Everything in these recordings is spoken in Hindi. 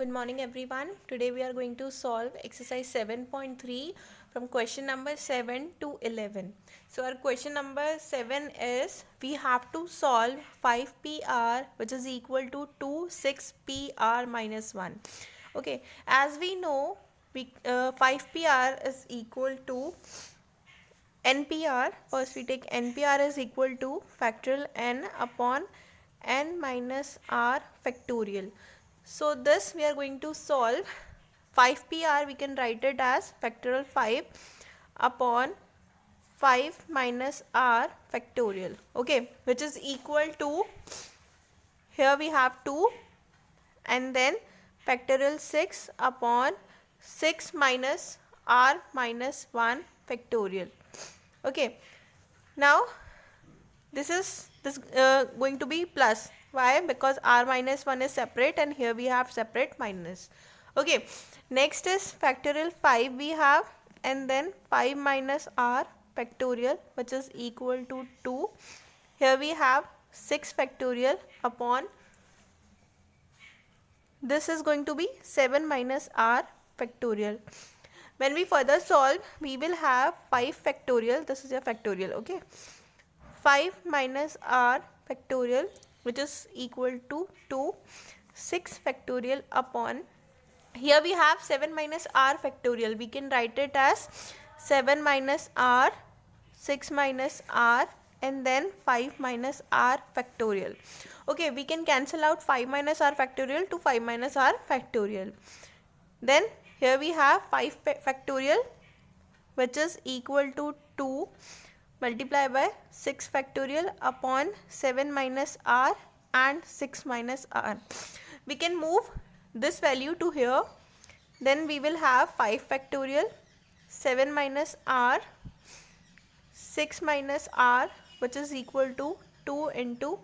Good morning everyone. Today we are going to solve exercise 7.3 from question number 7 to 11. So our question number 7 is we have to solve 5pr which is equal to 6pr minus 1. Okay, as we know 5pr is equal to NPR. First we take NPR is equal to factorial n upon n minus r factorial. So this we are going to solve 5pr, we can write it as factorial 5 upon 5 minus r factorial, okay, which is equal to, here we have 2 and then factorial 6 upon 6 minus r minus 1 factorial. Okay, now this is going to be plus. Why? Because r minus 1 is separate and here we have separate minus. Okay, next is factorial 5 we have, and then 5 minus r factorial which is equal to 2. Here we have 6 factorial upon, this is going to be 7 minus r factorial. When we further solve, we will have 5 factorial, this is a factorial, okay, 5 minus r factorial which is equal to 2, 6 factorial upon, here we have 7 minus r factorial, we can write it as 7 minus r, 6 minus r and then 5 minus r factorial. Okay, we can cancel out 5 minus r factorial to 5 minus r factorial. Then here we have 5 factorial which is equal to 2 multiply by 6 factorial upon 7 minus r and 6 minus r. We can move this value to here. Then we will have 5 factorial, 7 minus r, 6 minus r which is equal to 2 into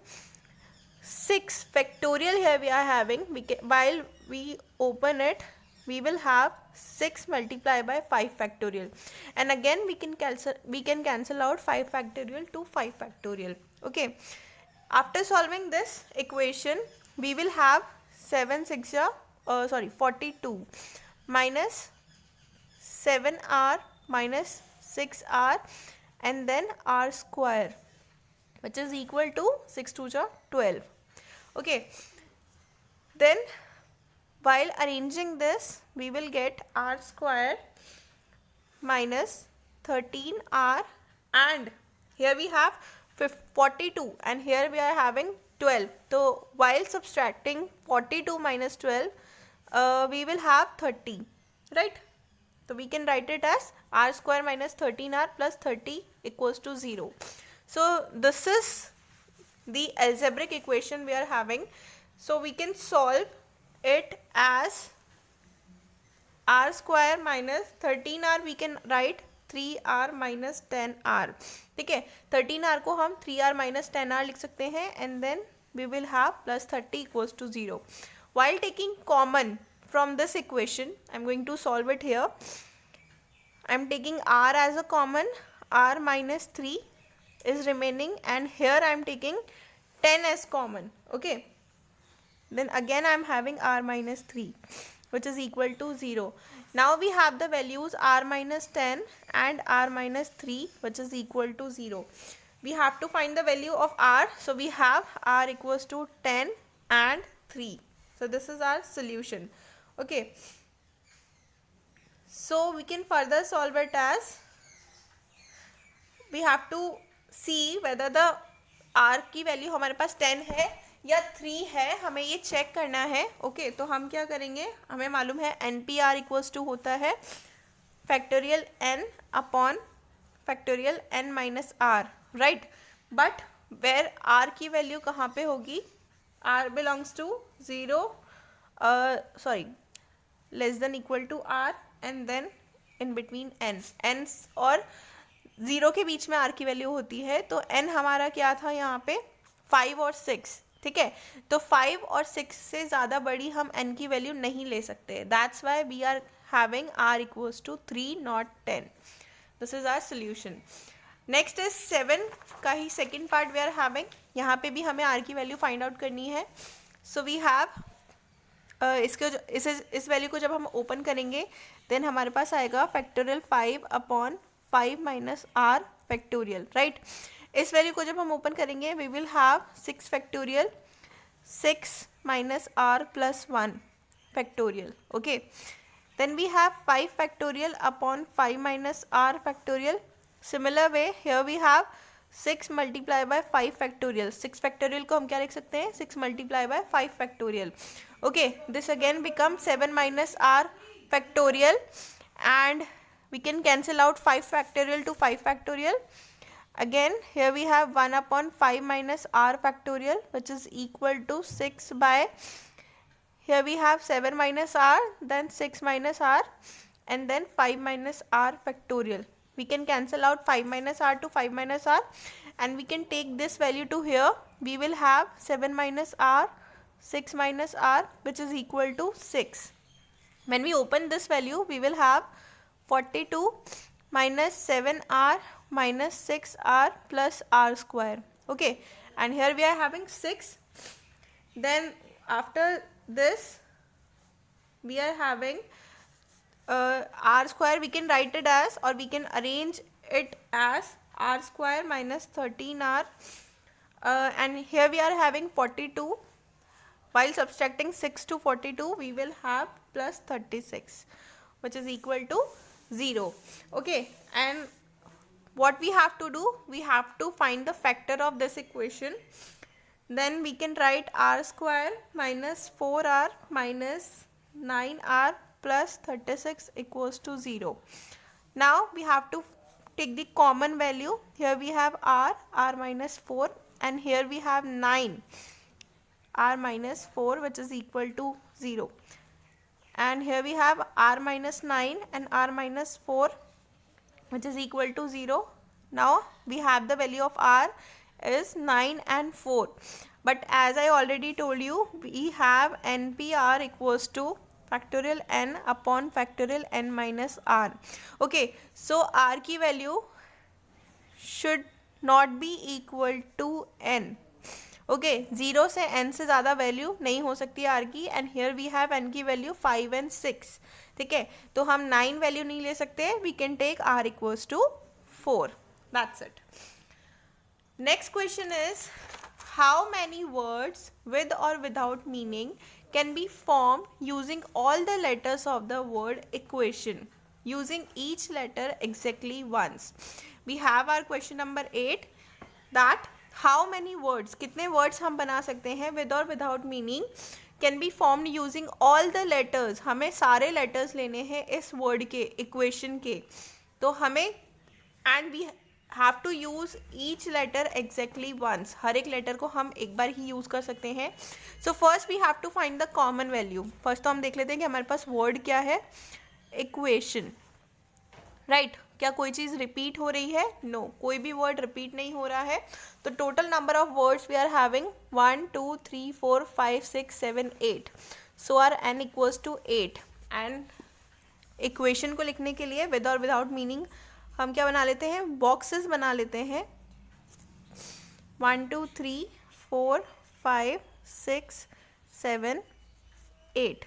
6 factorial. Here we are having, while we open it, we will have 6 multiplied by 5 factorial, and again we can cancel out 5 factorial to 5 factorial. Okay, after solving this equation, we will have 42 minus 7r minus 6r and then r square which is equal to 6 2 12. Okay, then while arranging this, we will get r square minus 13r, and here we have 42 and here we are having 12. So while subtracting 42 minus 12, we will have 30, right? So we can write it as r square minus 13r plus 30 equals to 0. So this is the algebraic equation we are having. So we can solve it as r square minus 13r, we can write 3r minus 10r. ठीक है, 13r को हम 3r minus 10r लिख सकते हैं, and then we will have plus 30 equals to 0. While taking common from this equation, I am going to solve it here. I am taking r as a common, r minus 3 is remaining, and here I am taking 10 as common. Okay, then again I am having r minus 3 which is equal to 0. Now we have the values r minus 10 and r minus 3 which is equal to 0. We have to find the value of r, so we have r equals to 10 and 3. So this is our solution. Okay, so we can further solve it as, we have to see whether the r की वैल्यू हमारे पास 10 है या 3 है, हमें ये चेक करना है. ओके, तो हम क्या करेंगे, हमें मालूम है NPR इक्वल्स टू होता है factorial n upon factorial n minus r, right. But where r की वैल्यू कहाँ पे होगी, r belongs to 0 less than equal to r and then in between n और 0 के बीच में r की वैल्यू होती है. तो n हमारा क्या था यहाँ पे 5 और 6, ठीक है. तो 5 और 6 से ज़्यादा बड़ी हम n की वैल्यू नहीं ले सकते. That's why we are having r equals to 3 not 10. This is our solution. Next is 7 का ही second part we are having. यहाँ पे भी हमें r की वैल्यू फाइंड आउट करनी है. सो वी हैव इस वैल्यू को जब हम ओपन करेंगे देन हमारे पास आएगा factorial 5/5 minus R factorial, right. इस वैल्यू को जब हम ओपन करेंगे we will have 6 factorial 6 minus r plus 1 factorial. Okay, then we have 5 factorial upon 5 minus r factorial. Similar way here we have 6 multiplied by 5 factorial. 6 factorial को हम क्या लिख सकते हैं, 6 multiplied by 5 factorial. Okay, this again becomes 7 minus r factorial and we can cancel out 5 factorial to 5 factorial. Again here we have 1 upon 5 minus r factorial which is equal to 6 by, here we have 7 minus r, then 6 minus r and then 5 minus r factorial. We can cancel out 5 minus r to 5 minus r and we can take this value to here. We will have 7 minus r, 6 minus r which is equal to 6. When we open this value we will have 42 minus 7r minus 6r plus r square. Okay, and here we are having 6. Then after this we are having r square. We can write it as, or we can arrange it as r square minus 13r and here we are having 42. While subtracting 6 to 42 we will have plus 36 which is equal to 0. Okay, and what we have to do, we have to find the factor of this equation. Then we can write r square minus 4r minus 9r plus 36 equals to 0. Now we have to take the common value. Here we have r minus 4 and here we have 9 r minus 4 which is equal to 0. And here we have r minus 9 and r minus 4 which is equal to 0. Now we have the value of r is 9 and 4. But as I already told you, we have NPR equals to factorial n upon factorial n minus r. Okay, so r की value should not be equal to n. Okay, 0 से n से ज़्यादा वैल्यू नहीं हो सकती है r की and here we have n की वैल्यू 5 and 6. ठीक है, तो हम 9 वैल्यू नहीं ले सकते, we can take r equals to 4. That's it. Next question is how many words with और without meaning can be formed using all the letters of the word equation using each letter exactly once. We have our question number 8 that how many words, कितने वर्ड्स हम बना सकते हैं विद और without meaning can be formed using all the letters. हमें सारे लेटर्स लेने हैं इस वर्ड के, इक्वेशन के. तो हमें and we have to use each letter exactly once. हर एक लेटर को हम एक बार ही यूज़ कर सकते हैं. So first we have to find the common value. First तो हम देख लेते हैं कि हमारे पास वर्ड क्या है, इक्वेशन, राइट. क्या कोई चीज़ रिपीट हो रही है? नो, कोई भी वर्ड रिपीट नहीं हो रहा है. तो total number of words we are having 1 2 3 4 5 6 7 8. So are n equals to 8. And equation को लिखने के लिए विद और विदाउट मीनिंग हम क्या बना लेते हैं, बॉक्सेस बना लेते हैं. 1 2 3 4 5 6 7 8.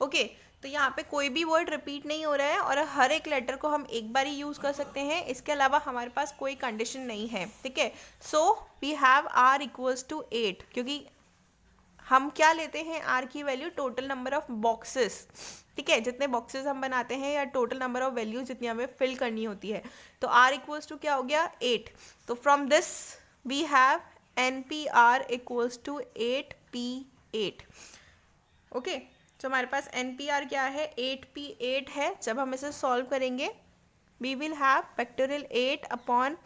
ओके, तो यहाँ पे कोई भी वर्ड रिपीट नहीं हो रहा है और हर एक लेटर को हम एक बार ही यूज़ कर सकते हैं. इसके अलावा हमारे पास कोई कंडीशन नहीं है. ठीक है, so we have r equals to 8 क्योंकि हम क्या लेते हैं, r की value total number of boxes. ठीक है, जितने बॉक्सेस हम बनाते हैं या टोटल नंबर ऑफ वैल्यूज जितनी हमें फिल करनी होती है. तो r इक्वल्स टू क्या हो गया, 8. तो from this we have NPR equals to 8P8. Okay, तो हमारे पास NPR क्या है, 8P8 है. जब हम इसे सॉल्व करेंगे we will have factorial 8 upon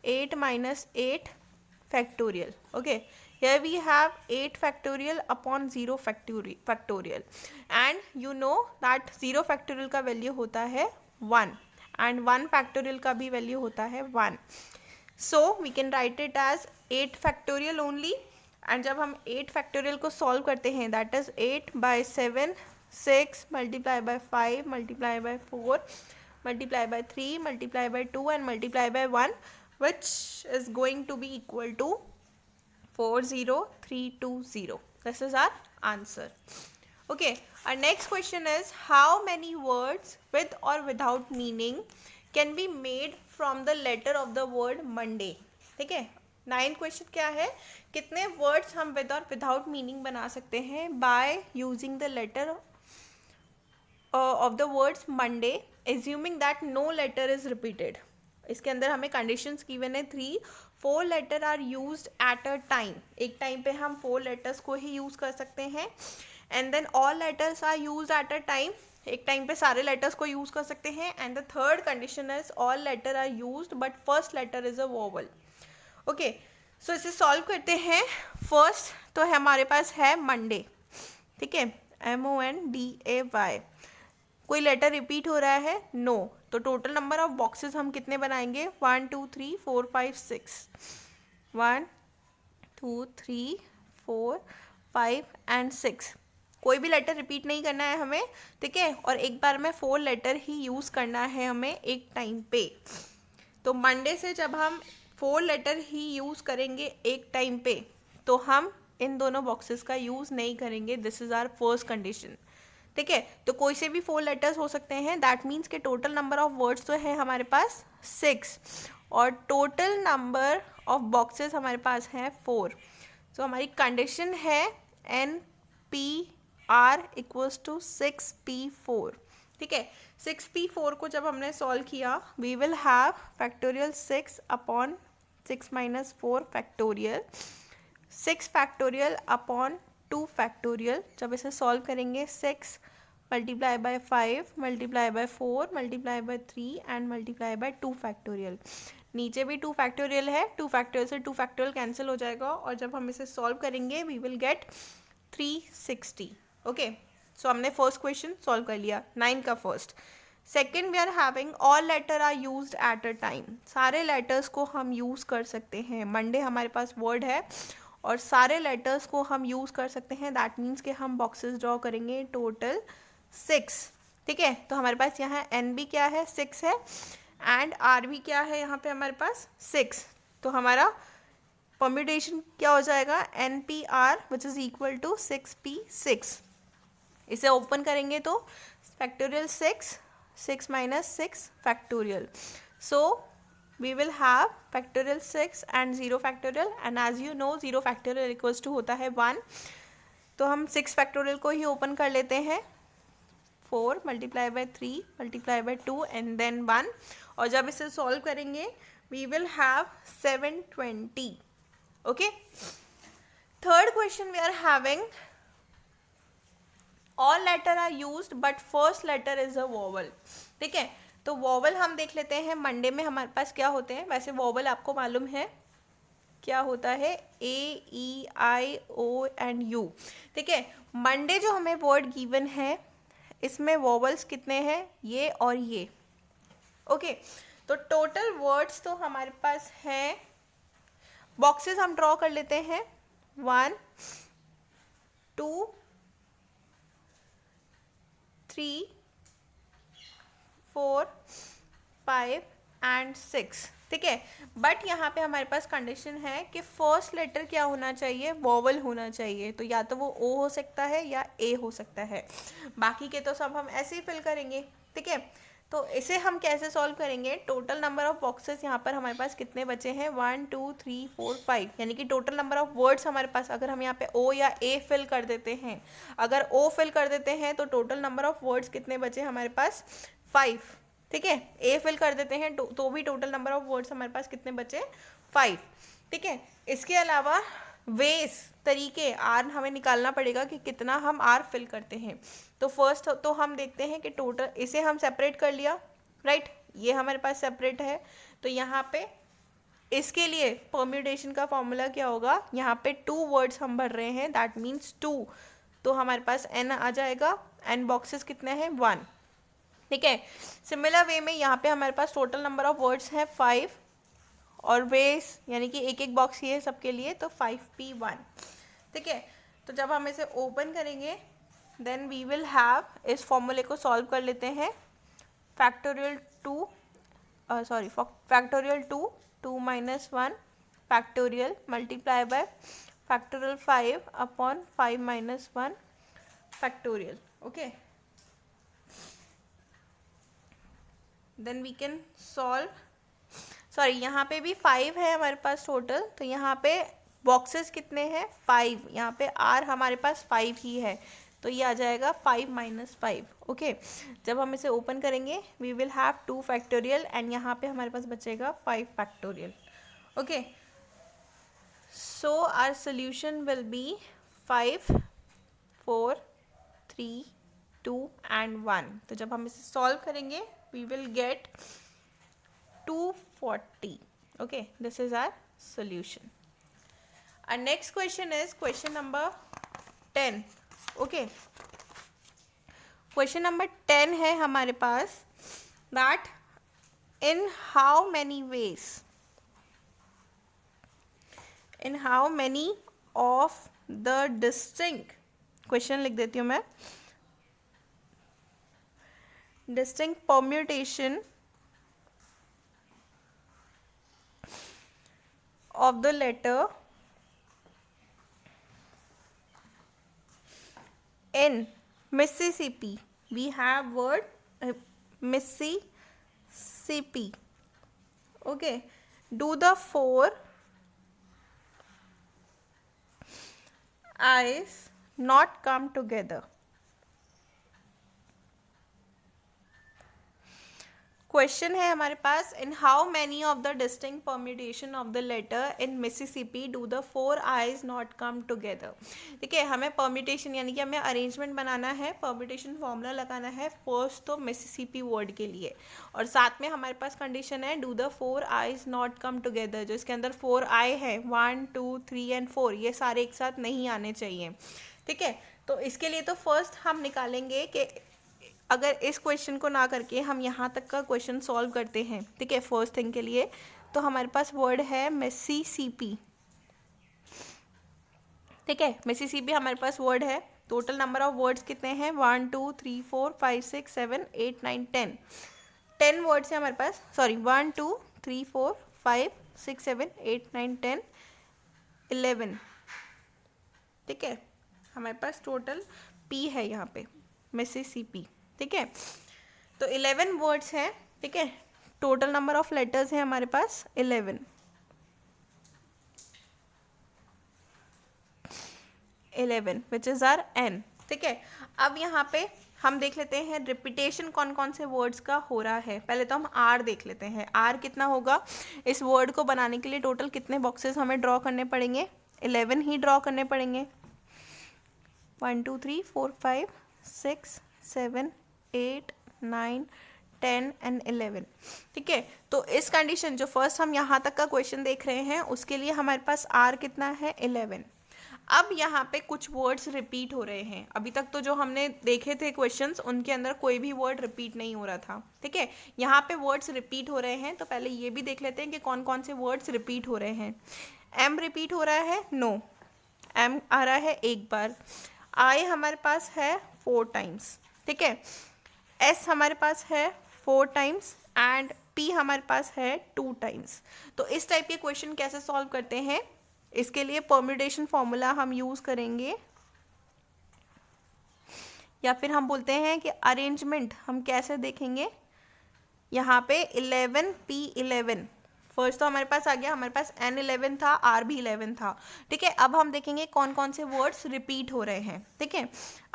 8 minus 8 factorial. Okay, here we have 8 factorial upon 0 factorial and you know that 0 factorial का वैल्यू होता है 1 and 1 factorial का भी वैल्यू होता है 1. so we can write it as 8 factorial only. And जब हम 8 फैक्टोरियल को सॉल्व करते हैं that is 8 by 7 6 multiply by 5 multiply by 4 multiply by 3 multiply by 2 and multiply by 1 which is going to be equal to 40320. This is our answer. Okay, our next question is how many words with or without meaning can be made from the letter of the word Monday. ठीक है, 9th क्वेश्चन क्या है, कितने वर्ड्स हम विद और विदाउट मीनिंग बना सकते हैं by using the letter of the words Monday, assuming that no letter is repeated. इसके अंदर हमें कंडीशंस गिवन है 3. 4 letter are used at a time, एक टाइम पे हम 4 लेटर्स को ही यूज कर सकते हैं. And then all letters are used at a time, एक टाइम पे सारे लेटर्स को यूज कर सकते हैं. And the third condition is all letter are used but first letter is a vowel. Okay, so इसे सॉल्व करते हैं. फर्स्ट तो हमारे पास है मंडे. ठीक है, MONDAY. कोई लेटर रिपीट हो रहा है? नो. तो टोटल नंबर ऑफ बॉक्सेस हम कितने बनाएंगे? 1 2 3 4 5 6. 1 2 3 4 5 एंड 6. कोई भी लेटर रिपीट नहीं करना है हमें. ठीक है, और एक बार में 4 लेटर ही यूज़ करना है हमें एक टाइम पे. तो मंडे से जब हम 4 लेटर ही यूज़ करेंगे एक टाइम पे, तो हम इन दोनों बॉक्सेस का यूज़ नहीं करेंगे. This is our first condition. ठीक है, तो कोई से भी 4 लेटर्स हो सकते हैं. दैट मीन्स के टोटल नंबर ऑफ वर्ड्स तो है हमारे पास 6 और टोटल नंबर ऑफ बॉक्सेस हमारे पास हैं 4. तो हमारी कंडीशन है NPR इक्वल्स टू 6P4. ठीक है, 6P4 को जब हमने सॉल्व किया, we will have factorial 6 upon 6 minus 4 factorial, 6 factorial upon 2 factorial. जब इसे सॉल्व करेंगे 6 multiply by 5 multiply by 4 multiply by 3 and multiply by 2 factorial. नीचे भी 2 फैक्टोरियल है, 2 फैक्टोरियल से 2 फैक्टोरियल कैंसिल हो जाएगा और जब हम इसे सॉल्व करेंगे we will get 360. Okay, so हमने फर्स्ट क्वेश्चन सॉल्व कर लिया, 9 का first. Second, we are having all letter are used at a time. सारे लेटर्स को हम यूज़ कर सकते हैं. मंडे हमारे पास वर्ड है और सारे लेटर्स को हम यूज़ कर सकते हैं. दैट मीन्स कि हम बॉक्सेस ड्रॉ करेंगे टोटल 6. ठीक है, तो हमारे पास यहाँ एन भी क्या है? 6 है. एंड आर भी क्या है यहाँ पे हमारे पास? 6. तो हमारा परम्यूटेशन क्या हो जाएगा? NPR which is equal to 6P6. इसे ओपन करेंगे तो factorial 6 minus 6 factorial. So we will have factorial 6 and 0 factorial, and as you know 0 factorial equals to होता है 1. तो हम 6 factorial को ही ओपन कर लेते हैं. 4 multiply by 3 multiply by 2 and then 1. और जब इसे सॉल्व करेंगे we will have 720. Okay, third question we are having all letter are used but first letter is a vowel. ठीक है, तो वॉवल हम देख लेते हैं. मंडे में हमारे पास क्या होते हैं? वैसे वॉवल आपको मालूम है क्या होता है? AEIO and U. ठीक है, मंडे जो हमें वर्ड गिवन है इसमें वॉवल्स कितने हैं? ये और ये. ओके, तो टोटल वर्ड्स तो हमारे पास हैं, बॉक्सेस हम ड्रॉ कर लेते हैं. 1 2 3 4 5 एंड 6. ठीक है, बट यहाँ पे हमारे पास कंडीशन है कि फर्स्ट लेटर क्या होना चाहिए? वॉवल होना चाहिए. तो या तो वो O हो सकता है या A हो सकता है. बाकी के तो सब हम ऐसे ही फिल करेंगे. ठीक है, तो इसे हम कैसे सॉल्व करेंगे? टोटल नंबर ऑफ बॉक्सेस यहाँ पर हमारे पास कितने बचे हैं? 1 2 3 4 5. यानी कि टोटल नंबर ऑफ वर्ड्स हमारे पास, अगर हम यहाँ पे O या A फिल कर देते हैं, अगर O फिल कर देते हैं तो टोटल नंबर ऑफ वर्ड्स कितने बचे हमारे पास? 5. ठीक है, A फिल कर देते हैं तो भी टोटल नंबर ऑफ वर्ड्स हमारे पास कितने बचे? 5. ठीक है, इसके अलावा वेज तरीके R हमें निकालना पड़ेगा कि कितना हम R फिल करते हैं. तो फर्स्ट तो हम देखते हैं कि टोटल, इसे हम सेपरेट कर लिया, राइट. ये हमारे पास सेपरेट है. तो यहाँ पे इसके लिए परम्यूटेशन का फॉर्मूला क्या होगा? यहाँ पे 2 वर्ड्स हम भर रहे हैं, दैट मीन्स 2. तो हमारे पास N आ जाएगा. एंड बॉक्सेस कितने हैं? 1. ठीक है, सिमिलर वे में यहाँ पे हमारे पास टोटल नंबर ऑफ वर्ड्स हैं 5 और बेस यानी कि एक एक बॉक्स ही है सबके लिए, तो 5P1. ठीक है, तो जब हम इसे ओपन करेंगे देन वी विल हैव, इस फॉर्मूले को सॉल्व कर लेते हैं. Factorial 2 minus 1 factorial multiply by factorial 5 upon 5 minus 1 factorial. Okay, then we can solve. Sorry, यहाँ पे भी 5 है हमारे पास टोटल, तो यहाँ पे बॉक्सेस कितने हैं 5, यहाँ पे r हमारे पास 5 ही है, तो ये आ जाएगा 5 माइनस 5. ओके, जब हम इसे ओपन करेंगे we will have 2 factorial and यहाँ पे हमारे पास बचेगा 5 factorial. Okay, so our solution will be 5, 4, 3, 2 and 1. तो जब हम इसे सॉल्व करेंगे we will get 240. Okay, this is our solution. Our next question is question number 10. Okay, question number 10 है हमारे पास that in how many ways, in how many of the distinct, question लिख देती हूँ मैं, distinct permutation of the letter in Mississippi. We have word Mississippi. Okay, do the 4 I's not come together? Question है हमारे पास, in how many of the distinct permutation of the letter in Mississippi do the 4 I's not come together. ठीक है, हमें परम्यूटेशन यानी कि हमें अरेंजमेंट बनाना है, परम्यूटेशन फॉर्मूला लगाना है फर्स्ट तो मिसिसिपी वर्ड के लिए, और साथ में हमारे पास कंडीशन है do the 4 I's not come together. जो इसके अंदर 4 आई है 1, 2, 3 एंड 4, ये सारे एक साथ नहीं आने चाहिए. ठीक है, तो इसके लिए तो फर्स्ट हम निकालेंगे कि अगर इस क्वेश्चन को ना करके हम यहाँ तक का क्वेश्चन सॉल्व करते हैं, ठीक है, फर्स्ट थिंग के लिए, तो हमारे पास वर्ड है मिसिसिपी. ठीक है, मिसिसिपी हमारे पास वर्ड है. टोटल नंबर ऑफ वर्ड्स कितने हैं 1, 2, 3, 4, 5, 6, 7, 8, 9, 10. 10 वर्ड्स हैं हमारे पास. सॉरी, 1, 2, 3, 4, 5, 6, 7, 8, 9, 10, 11. ठीक है, हमारे पास टोटल P है यहाँ पे, मिसिसिपी. ठीक है, तो 11 वर्ड्स हैं. ठीक है, टोटल नंबर ऑफ लेटर्स हैं हमारे पास 11. 11 विच इज आर N. ठीक है, अब यहाँ पे हम देख लेते हैं रिपीटेशन कौन कौन से वर्ड्स का हो रहा है. पहले तो हम R देख लेते हैं. R कितना होगा, इस वर्ड को बनाने के लिए टोटल कितने बॉक्सेस हमें ड्रॉ करने पड़ेंगे, 11 ही ड्रॉ करने पड़ेंगे. 1, 2, 3, 4, 5, 6, 7, 8, 9, 10 एंड 11. ठीक है, तो इस कंडीशन जो फर्स्ट हम यहाँ तक का क्वेश्चन देख रहे हैं उसके लिए हमारे पास R कितना है 11. अब यहाँ पे कुछ वर्ड्स रिपीट हो रहे हैं. अभी तक तो जो हमने देखे थे क्वेश्चंस उनके अंदर कोई भी वर्ड रिपीट नहीं हो रहा था. ठीक है, यहाँ पे वर्ड्स रिपीट हो रहे हैं, तो पहले ये भी देख लेते हैं कि कौन कौन से वर्ड्स रिपीट हो रहे हैं. M रिपीट हो रहा है, नो, M आ रहा है एक बार. I हमारे पास है 4 टाइम्स. ठीक है, S हमारे पास है 4 टाइम्स एंड P हमारे पास है 2 टाइम्स. तो इस टाइप के क्वेश्चन कैसे सॉल्व करते हैं, इसके लिए परम्यूटेशन फॉर्मूला हम यूज करेंगे, या फिर हम बोलते हैं कि अरेंजमेंट हम कैसे देखेंगे. यहाँ पे 11P11 फर्स्ट तो हमारे पास आ गया, हमारे पास N11 था, R भी 11 था. ठीक है, अब हम देखेंगे कौन कौन से वर्ड्स रिपीट हो रहे हैं. ठीक है,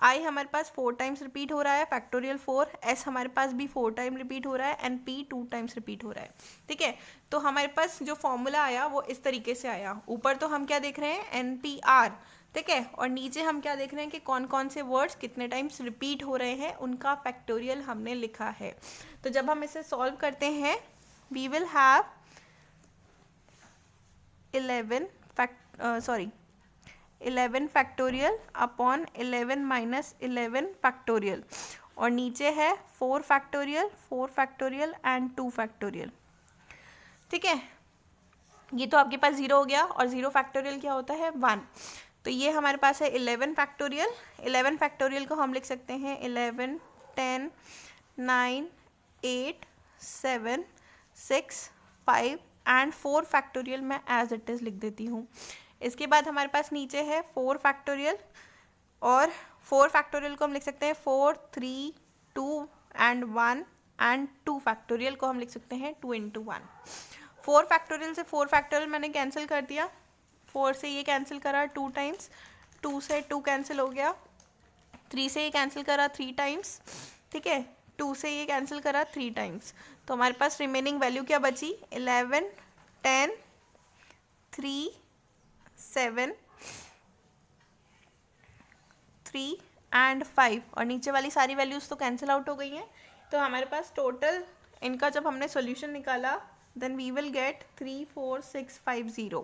I हमारे पास 4 टाइम्स रिपीट हो रहा है, फैक्टोरियल 4. S हमारे पास भी 4 टाइम रिपीट हो रहा है एंड P 2 टाइम्स रिपीट हो रहा है. ठीक है, तो हमारे पास जो फॉर्मूला आया वो इस तरीके से आया. ऊपर तो हम क्या देख रहे हैं NPR. ठीक है, और नीचे हम क्या देख रहे हैं कि कौन कौन से वर्ड्स कितने टाइम्स रिपीट हो रहे हैं, उनका फैक्टोरियल हमने लिखा है. तो जब हम इसे सॉल्व करते हैं वी विल हैव 11 फैक्टोरियल अपॉन 11 माइनस 11 फैक्टोरियल, और नीचे है 4 फैक्टोरियल एंड 2 फैक्टोरियल. ठीक है, ये तो आपके पास 0 हो गया, और 0 फैक्टोरियल क्या होता है 1. तो ये हमारे पास है 11 फैक्टोरियल. 11 फैक्टोरियल को हम लिख सकते हैं 11, 10, 9, 8, 7, 6, 5 एंड 4 फैक्टोरियल मैं एज इट इज़ लिख देती हूँ. इसके बाद हमारे पास नीचे है 4 फैक्टोरियल और 4 फैक्टोरियल को हम लिख सकते हैं 4, 3, 2 एंड 1 एंड 2 फैक्टोरियल को हम लिख सकते हैं 2 into 1। 4 फैक्टोरियल से 4 फैक्टोरियल मैंने कैंसिल कर दिया, 4 से ये कैंसिल करा 2 टाइम्स, 2 से 2 कैंसिल हो गया, 3 से ये कैंसिल करा 3 टाइम्स, ठीक है, 2 से ये कैंसिल करा 3 टाइम्स। तो हमारे पास रिमेनिंग वैल्यू क्या बची, 11, 10, 3, 7, 3 एंड 5 और नीचे वाली सारी वैल्यूज़ तो कैंसिल आउट हो गई हैं। तो हमारे पास टोटल इनका जब हमने सॉल्यूशन निकाला देन वी विल गेट 34650,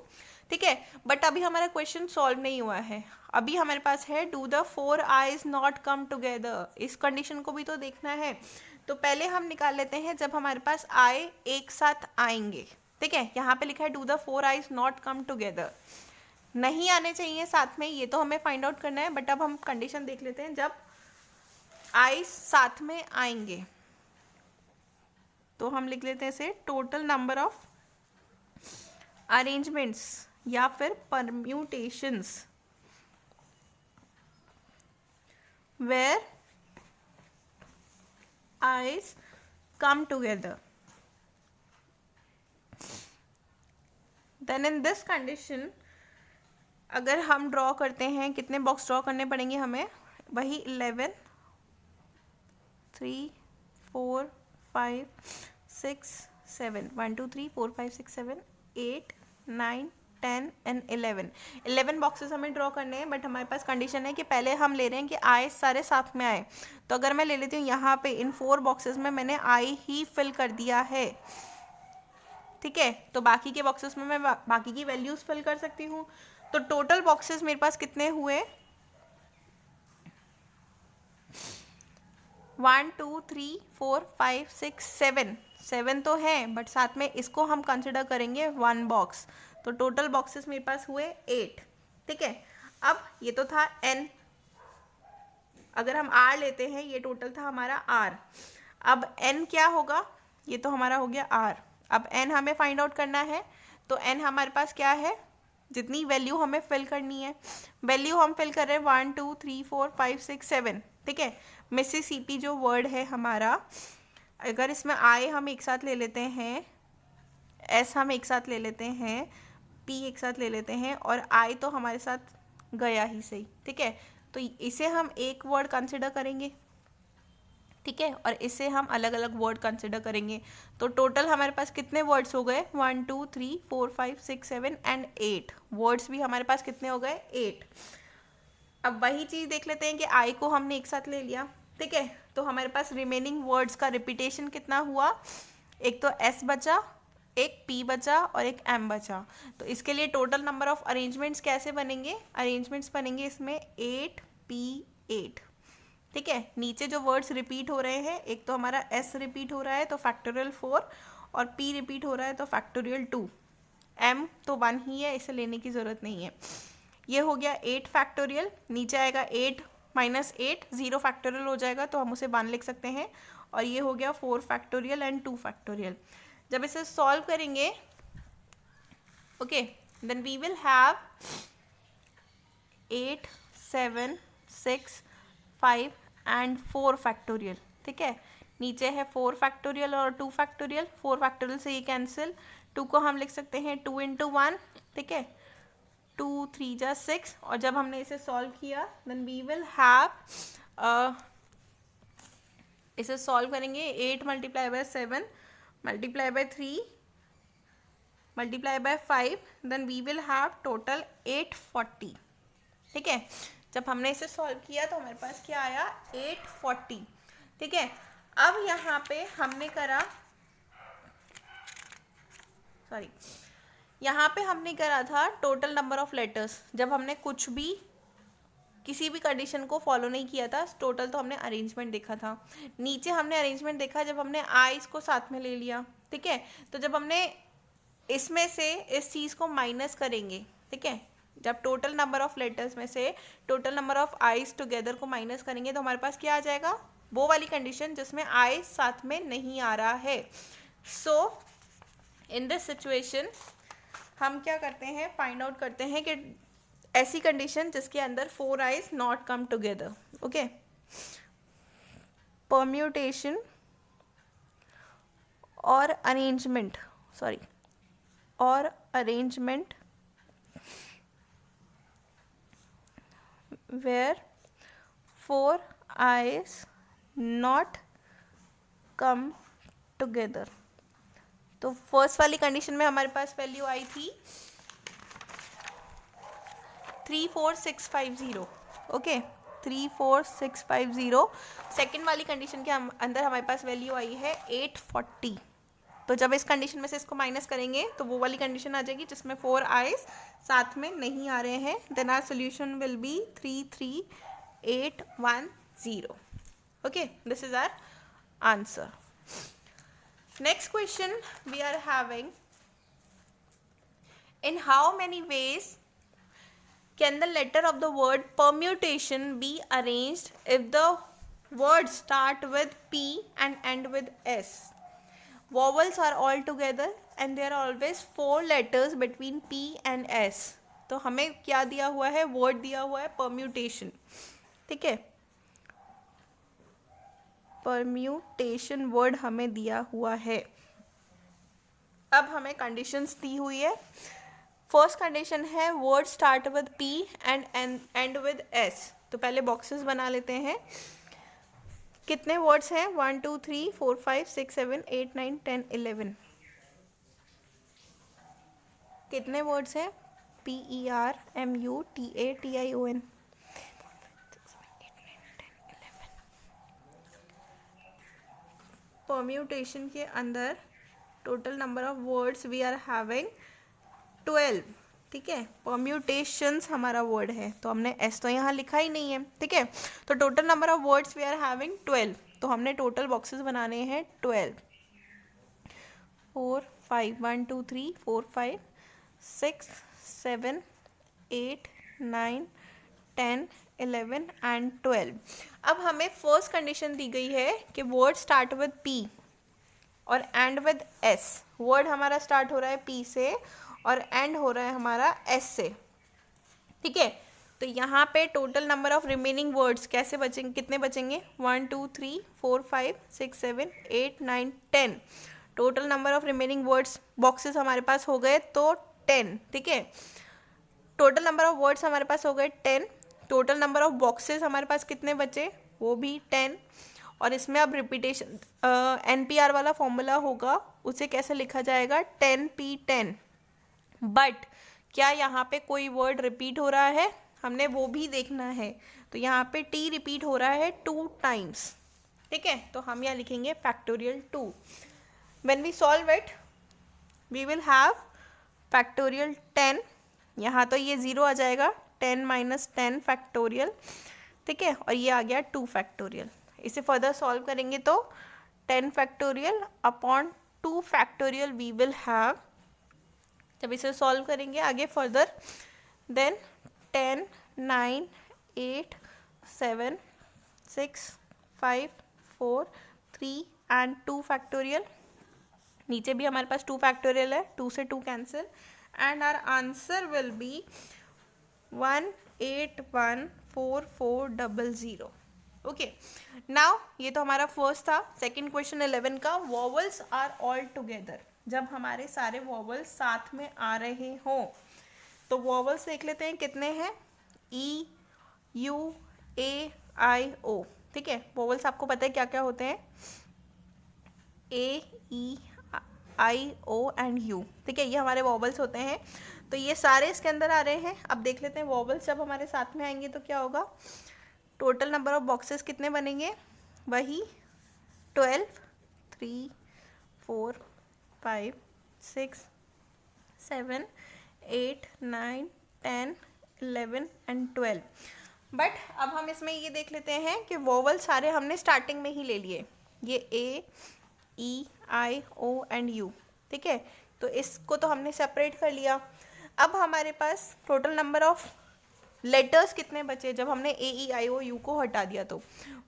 ठीक है। बट अभी हमारा क्वेश्चन सॉल्व नहीं हुआ है, अभी हमारे पास है do the 4 I's not come together, इस कंडीशन को भी तो देखना है। तो पहले हम निकाल लेते हैं जब हमारे पास आई एक साथ आएंगे, ठीक है। यहाँ पे लिखा है do the 4 I's not come together, नहीं आने चाहिए साथ में, ये तो हमें फाइंड आउट करना है। बट अब हम कंडीशन देख लेते हैं जब आईज साथ में आएंगे, तो हम लिख लेते हैं इसे टोटल नंबर ऑफ अरेंजमेंट्स या फिर permutations where I's come together. Then in this condition अगर हम ड्रॉ करते हैं, कितने बॉक्स ड्रॉ करने पड़ेंगे हमें, वही 11, 3, 4, 5, 6, 7, 1, 2, 3, 4, 5, 6, 7, 8, 9, 10 एंड 11 बॉक्सेस हमें ड्रॉ करने हैं। बट हमारे पास कंडीशन है कि पहले हम ले रहे हैं कि आई सारे साथ में आए। तो अगर मैं ले लेती हूँ यहाँ पे इन 4 बॉक्सेस में मैंने आई ही फिल कर दिया है, ठीक है, तो बाकी के बॉक्सेस में मैं बाकी की वैल्यूज फिल कर सकती हूँ। तो टोटल बॉक्सेस मेरे पास कितने हुए, 1, 2, 3, 4, 5, 6, 7 तो है, बट साथ में इसको हम कंसिडर करेंगे 1 बॉक्स, तो टोटल बॉक्सेस मेरे पास हुए 8, ठीक है। अब ये तो था n, अगर हम r लेते हैं, ये टोटल था हमारा r, अब n क्या होगा, ये तो हमारा हो गया r, अब n हमें फाइंड आउट करना है। तो n हमारे पास क्या है, जितनी वैल्यू हमें फिल करनी है, वैल्यू हम फिल कर रहे हैं 1, 2, 3, 4, 5, 6, 7, ठीक है। मिसिसिपी जो वर्ड है हमारा, अगर इसमें आई हम एक साथ ले लेते हैं, एस हम एक साथ ले लेते हैं, पी एक साथ ले लेते हैं और आई तो हमारे साथ गया ही सही, ठीक है। तो इसे हम एक वर्ड कंसिडर करेंगे, ठीक है, और इसे हम अलग अलग वर्ड कंसिडर करेंगे। तो टोटल हमारे पास कितने वर्ड्स हो गए, 1, 2, 3, 4, 5, 6, 7 एंड 8 वर्ड्स भी हमारे पास कितने हो गए, 8। अब वही चीज़ देख लेते हैं कि आई को हमने एक साथ ले लिया, ठीक है, तो हमारे पास रिमेनिंग वर्ड्स का रिपीटेशन कितना हुआ, एक तो एस बचा, एक पी बचा और एक एम बचा। तो इसके लिए टोटल नंबर ऑफ अरेंजमेंट्स कैसे बनेंगे, अरेंजमेंट्स बनेंगे इसमें 8p8, ठीक है। नीचे जो वर्ड्स रिपीट हो रहे हैं, एक तो हमारा एस रिपीट हो रहा है तो फैक्टोरियल 4 और पी रिपीट हो रहा है तो फैक्टोरियल 2, एम तो 1 ही है, इसे लेने की ज़रूरत नहीं है। ये हो गया 8 फैक्टोरियल, नीचे आएगा 8 माइनस 8, 0 फैक्टोरियल हो जाएगा तो हम उसे 1 लिख सकते हैं, और ये हो गया 4 फैक्टोरियल एंड 2 फैक्टोरियल। जब इसे सॉल्व करेंगे, okay, then we will have 8, 7, 6, 5 and 4 factorial, ठीक है। नीचे है 4 फैक्टोरियल और 2 फैक्टोरियल, 4 फैक्टोरियल से ये कैंसिल, 2 को हम लिख सकते हैं 2 into 1, ठीक है, 2, 3 जा 6, और जब हमने इसे सॉल्व किया देन वी विल हैव, इसे सॉल्व करेंगे 8 multiply by 7 multiply by 3 multiply by 5, then we will have total 840, ठीक है। जब हमने इसे सॉल्व किया तो हमारे पास क्या आया, 840, ठीक है। अब यहाँ पे हमने करा, सॉरी, यहाँ पे हमने करा था टोटल नंबर ऑफ लेटर्स, जब हमने कुछ भी किसी भी कंडीशन को फॉलो नहीं किया था, टोटल तो हमने अरेंजमेंट देखा था। नीचे हमने अरेंजमेंट देखा जब हमने आईज को साथ में ले लिया, ठीक है। तो जब हमने इसमें से इस चीज़ को माइनस करेंगे, ठीक है, जब टोटल नंबर ऑफ लेटर्स में से total number of eyes together को माइनस करेंगे तो हमारे पास क्या आ जाएगा, वो वाली कंडीशन जिसमें आई साथ में नहीं आ रहा है। सो इन दिस सिचुएशन हम क्या करते हैं, फाइंड आउट करते हैं कि ऐसी कंडीशन जिसके अंदर 4 eyes not come together. Okay, permutation और अरेंजमेंट, सॉरी, और arrangement where 4 eyes not come together. तो फर्स्ट वाली कंडीशन में हमारे पास वैल्यू आई थी 34650. ओके, 34650. सेकेंड वाली कंडीशन के अंदर हमारे पास वैल्यू आई है 840. तो जब इस कंडीशन में से इसको माइनस करेंगे तो वो वाली कंडीशन आ जाएगी जिसमें 4 आइज साथ में नहीं आ रहे हैं. Then our solution will be 33810. Okay, this is our answer. Next question we are having, in how many ways can the letter of the word permutation be arranged if the words start with P and end with S? Vowels are all together and there are always 4 letters between P and S. तो हमें क्या दिया हुआ है, वर्ड दिया हुआ है permutation. ठीक है, permutation वर्ड हमें दिया हुआ है. अब हमें कंडीशंस दी हुई है. फर्स्ट कंडीशन है word start with P and and with S. तो पहले बॉक्सेस बना लेते हैं. कितने वर्ड्स हैं? 1 2 3 4 5 6 7 8 9 10 11. कितने वर्ड्स हैं? PERMUTATION. परम्यूटेशन के अंदर total number of words we are having 12. ठीक है, परम्यूटेशंस हमारा वर्ड है तो हमने एस तो यहाँ लिखा ही नहीं है. ठीक है, तो total number of words we are having 12. तो हमने टोटल बॉक्सेस बनाने हैं 12. 4 5 1 2 3 4 5 6 7 8 9 10 11 एंड 12. अब हमें फर्स्ट कंडीशन दी गई है कि वर्ड स्टार्ट विद P और एंड विद S. वर्ड हमारा स्टार्ट हो रहा है P से और एंड हो रहा है हमारा S से. ठीक है, तो यहाँ पे total number of remaining words कैसे बचेंगे, कितने बचेंगे? 1 2 3 4 5 6 7 8 9 10. Total number of remaining words boxes हमारे पास हो गए तो 10. ठीक है, टोटल नंबर ऑफ वर्ड्स हमारे पास हो गए 10. टोटल नंबर ऑफ बॉक्सेस हमारे पास कितने बचे? वो भी 10. और इसमें अब रिपीटेशन NPR वाला फॉर्मूला होगा, उसे कैसे लिखा जाएगा? 10P10. बट क्या यहाँ पे कोई वर्ड रिपीट हो रहा है? हमने वो भी देखना है. तो यहाँ पे T रिपीट हो रहा है 2 टाइम्स. ठीक है, तो हम यहाँ लिखेंगे factorial 2. When we solve it we will have factorial 10. यहाँ तो ये 0 आ जाएगा, 10 - 10 फैक्टोरियल. ठीक है, और ये आ गया 2 फैक्टोरियल. इसे फर्दर सॉल्व करेंगे तो 10 factorial upon 2 factorial we will have. जब इसे सॉल्व करेंगे आगे फर्दर, देन 10 9 8 7 6 5 4 3 एंड 2 फैक्टोरियल. नीचे भी हमारे पास 2 फैक्टोरियल है, 2 से 2 cancel and our answer will be 1814400. Okay, now ये तो हमारा फर्स्ट था. सेकंड क्वेश्चन 11 का, वॉवल्स आर ऑल टुगेदर. जब हमारे सारे वॉवल्स साथ में आ रहे हों तो वॉवल्स देख लेते हैं कितने हैं. E U A I O. ठीक है, वॉवल्स आपको पता है क्या क्या होते हैं? A E I O and U. ठीक है, ये हमारे वॉवल्स होते हैं. तो ये सारे इसके अंदर आ रहे हैं. अब देख लेते हैं वॉवल्स जब हमारे साथ में आएंगे तो क्या होगा. टोटल नंबर ऑफ बॉक्सेस कितने बनेंगे? वही 12. 3 4 5 6 7 8 9 10 11 एंड 12. बट अब हम इसमें ये देख लेते हैं कि वोवल सारे हमने स्टार्टिंग में ही ले लिए. ये A E I O and U. ठीक है, तो इसको तो हमने सेपरेट कर लिया. अब हमारे पास टोटल नंबर ऑफ लेटर्स कितने बचे जब हमने A E I O U को हटा दिया? तो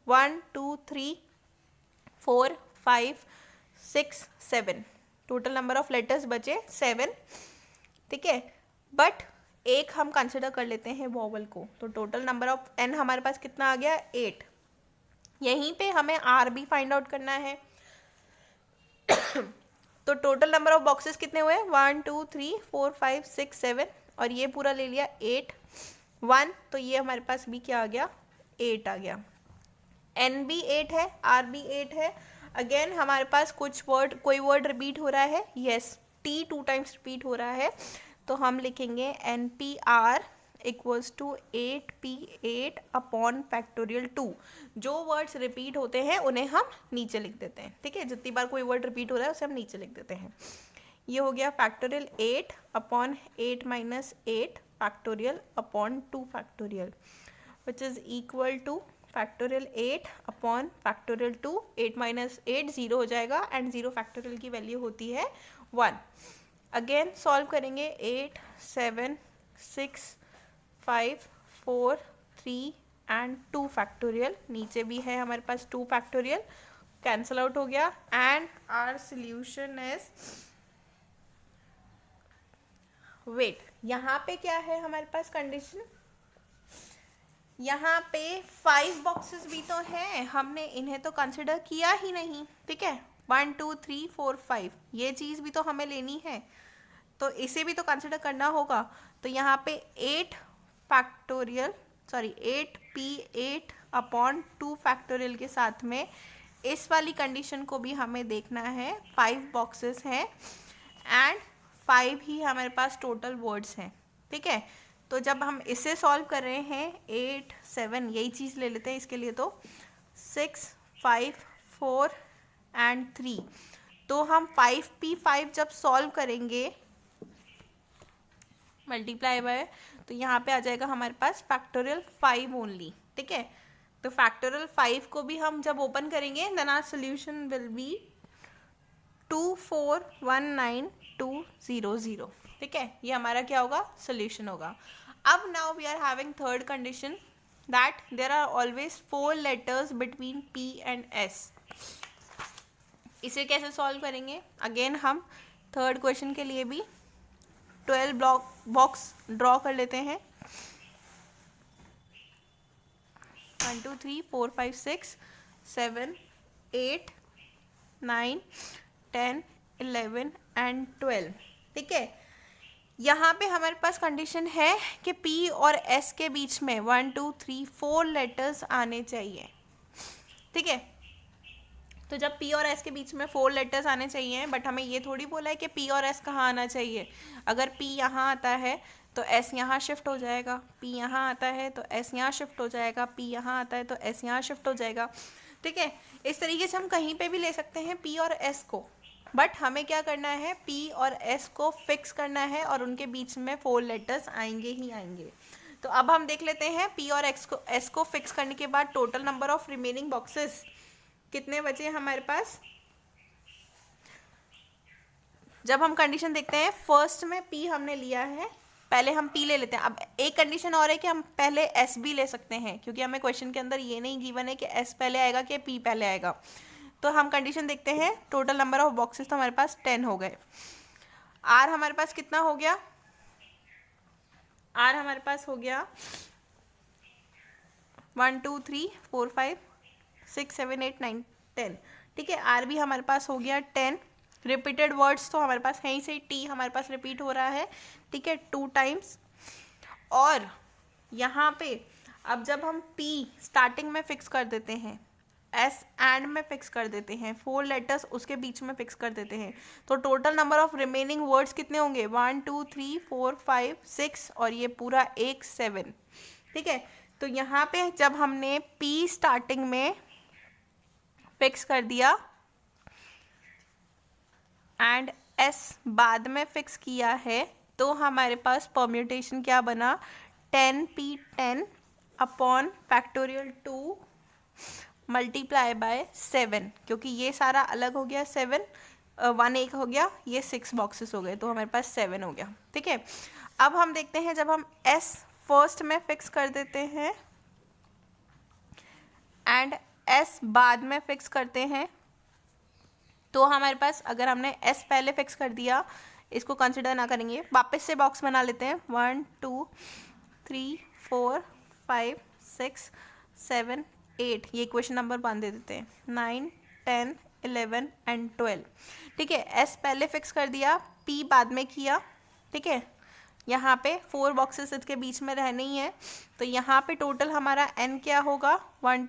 1 2 3 4 5 6 7. टोटल नंबर ऑफ लेटर्स बचे 7. ठीक है, बट एक हम कंसिडर कर लेते हैं वॉवल को, तो टोटल नंबर ऑफ n हमारे पास कितना आ गया 8। यहीं पे हमें r भी फाइंड आउट करना है। तो टोटल नंबर ऑफ बॉक्सेस कितने हुए 1 2 3 4 5 6 7 और ये पूरा ले लिया 8 1, तो ये हमारे पास भी क्या आ गया 8 आ गया। n भी 8 है, r भी 8 है। अगेन हमारे पास कोई वर्ड रिपीट हो रहा है, यस t 2 टाइम्स रिपीट हो रहा है, तो हम लिखेंगे NPR equals to 8P8 upon factorial 2। जो वर्ड्स रिपीट होते हैं उन्हें हम नीचे लिख देते हैं, ठीक है, जितनी बार कोई वर्ड रिपीट हो रहा है उसे हम नीचे लिख देते हैं। ये हो गया factorial 8 upon 8 minus 8 factorial upon 2 factorial which is equal two factorial 8 upon factorial 2। 8 minus 8 0 हो जाएगा एंड 0 फैक्टोरियल की वैल्यू होती है 1। अगेन सॉल्व करेंगे 8 7 6 5 4 3 एंड 2 फैक्टोरियल, नीचे भी है हमारे पास 2 फैक्टोरियल, कैंसल आउट हो गया and our solution is, wait यहाँ पे क्या है हमारे पास कंडीशन, यहाँ पे 5 बॉक्सेस भी तो हैं, हमने इन्हें तो कंसिडर किया ही नहीं, ठीक है। 1 2 3 4 5 ये चीज़ भी तो हमें लेनी है, तो इसे भी तो कंसिडर करना होगा। तो यहाँ पे 8 फैक्टोरियल 8P8 अपॉन 2 फैक्टोरियल के साथ में इस वाली कंडीशन को भी हमें देखना है। 5 बॉक्सेस हैं एंड 5 ही हमारे पास टोटल वर्ड्स हैं, ठीक है। तो जब हम इसे सॉल्व कर रहे हैं 8 7 यही चीज़ ले लेते हैं इसके लिए, तो 6 5 4 एंड 3, तो हम 5P5 जब सॉल्व करेंगे मल्टीप्लाई बाय, तो यहाँ पे आ जाएगा हमारे पास फैक्टोरियल 5 ओनली, ठीक है। तो फैक्टोरियल 5 को भी हम जब ओपन करेंगे then our solution will be 2419,200, ठीक है। ये हमारा क्या होगा सॉल्यूशन होगा। अब now we are having third condition that there are always 4 letters between P and S। इसे कैसे सॉल्व करेंगे, अगेन हम थर्ड क्वेश्चन के लिए भी 12 बॉक्स ड्रॉ कर लेते हैं। 1 2 3 4 5 6 7 8 9 10 11 एंड 12, ठीक है। यहाँ पे हमारे पास कंडीशन है कि P और S के बीच में 1 2 3 4 लेटर्स आने चाहिए, ठीक है। तो जब P और S के बीच में 4 लेटर्स आने चाहिए, बट हमें ये थोड़ी बोला है कि P और S कहाँ आना चाहिए। अगर P यहाँ आता है तो S यहाँ शिफ्ट हो जाएगा, P यहाँ आता है तो S यहाँ शिफ्ट हो जाएगा, P यहाँ आता है तो S यहाँ शिफ्ट हो जाएगा, ठीक है। इस तरीके से हम कहीं पे भी ले सकते हैं P और S को, बट हमें क्या करना है P और S को फिक्स करना है और उनके बीच में 4 लेटर्स आएंगे ही आएंगे। तो अब हम देख लेते हैं P और S को फिक्स करने के बाद total number of remaining boxes कितने बचे हमारे पास। जब हम कंडीशन देखते हैं फर्स्ट में P हमने लिया है, पहले हम P ले लेते हैं। अब एक कंडीशन और है कि हम पहले S भी ले सकते हैं, क्योंकि हमें क्वेश्चन के अंदर ये नहीं गिवन है कि S पहले आएगा कि P पहले आएगा। तो हम कंडीशन देखते हैं, टोटल नंबर ऑफ बॉक्सेस तो हमारे पास 10 हो गए। R हमारे पास कितना हो गया, R हमारे पास हो गया 1 2 3 4 5 6 7 8 9 10, ठीक है। R भी हमारे पास हो गया 10। रिपीटेड वर्ड्स तो हमारे पास है ही से, T हमारे पास रिपीट हो रहा है, ठीक है, 2 टाइम्स। और यहाँ पे अब जब हम P स्टार्टिंग में फिक्स कर देते हैं, S एंड में फिक्स कर देते हैं, 4 लेटर्स उसके बीच में फिक्स कर देते हैं, तो total number of remaining words कितने होंगे 1 2 3 4 5 6 और ये पूरा एक 7, ठीक है। तो यहाँ पे जब हमने P स्टार्टिंग में फिक्स कर दिया एंड S बाद में फिक्स किया है, तो हमारे पास परम्यूटेशन क्या बना 10P10 upon factorial 2 multiply by 7, क्योंकि ये सारा अलग हो गया 7 1 एक हो गया, ये 6 बॉक्सेस हो गए, तो हमारे पास 7 हो गया, ठीक है। अब हम देखते हैं जब हम S फर्स्ट में फिक्स कर देते हैं एंड S बाद में फिक्स करते हैं, तो हमारे पास अगर हमने S पहले फिक्स कर दिया, इसको कंसिडर ना करेंगे, वापस से बॉक्स बना लेते हैं। 1 2 3 4 5 6 7 8, ये इक्वेशन नंबर 1 दे देते हैं। 9 10 11 एंड 12, ठीक है। एस पहले फिक्स कर दिया, पी बाद में किया, ठीक है। यहाँ पे 4 बॉक्सेस इसके बीच में रहने ही है, तो यहाँ पे टोटल हमारा एन क्या होगा, 1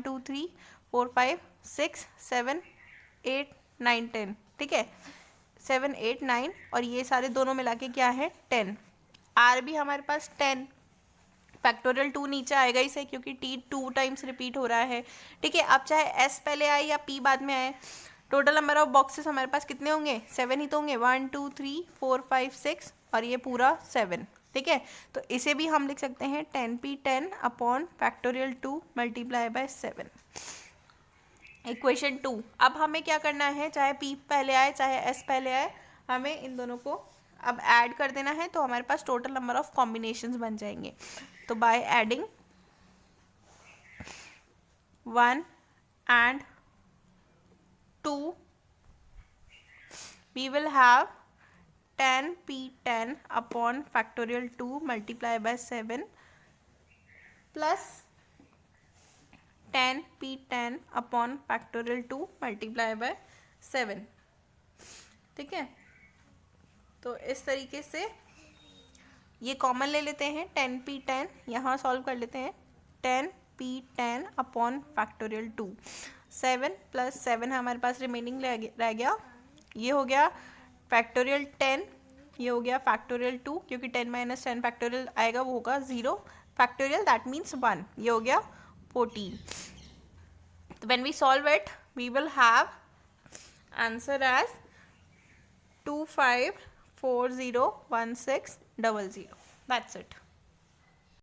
2 3 4 5 6 7 8 9 10, ठीक है। 7 8 9 और ये सारे दोनों मिला के क्या है 10। आर भी हमारे पास 10, फैक्टोरियल 2 नीचे आएगा इसे क्योंकि टी 2 टाइम्स रिपीट हो रहा है, ठीक है। अब चाहे एस पहले आए या पी बाद में आए, टोटल नंबर ऑफ बॉक्सेस हमारे पास कितने होंगे, 7 ही तो होंगे। 1 2 3 4 5 6 और ये पूरा 7, ठीक है। तो इसे भी हम लिख सकते हैं 10p10 upon factorial 2 multiply by 7, equation 2। अब हमें क्या करना है, चाहे p पहले आए चाहे s पहले आए, हमें इन दोनों को अब ऐड कर देना है, तो हमारे पास टोटल नंबर ऑफ कॉम्बिनेशंस बन जाएंगे। तो by adding 1 and 2 we will have 10p10 upon factorial 2 multiplied by 7 plus 10p10 upon factorial 2 multiplied by 7, ठीक है। तो इस तरीके से ये कॉमन ले लेते हैं, 10p10 यहाँ सॉल्व कर लेते हैं। 10p10 अपॉन फैक्टोरियल 2, 7 प्लस 7 हमारे पास रिमेनिंग रह गया, ये हो गया फैक्टोरियल 10, ये हो गया फैक्टोरियल 2, क्योंकि 10 माइनस 10 फैक्टोरियल आएगा वो होगा 0 फैक्टोरियल, दैट मीन्स 1, ये हो गया 14। तो when we solve it we will have answer as 25401600, that's it.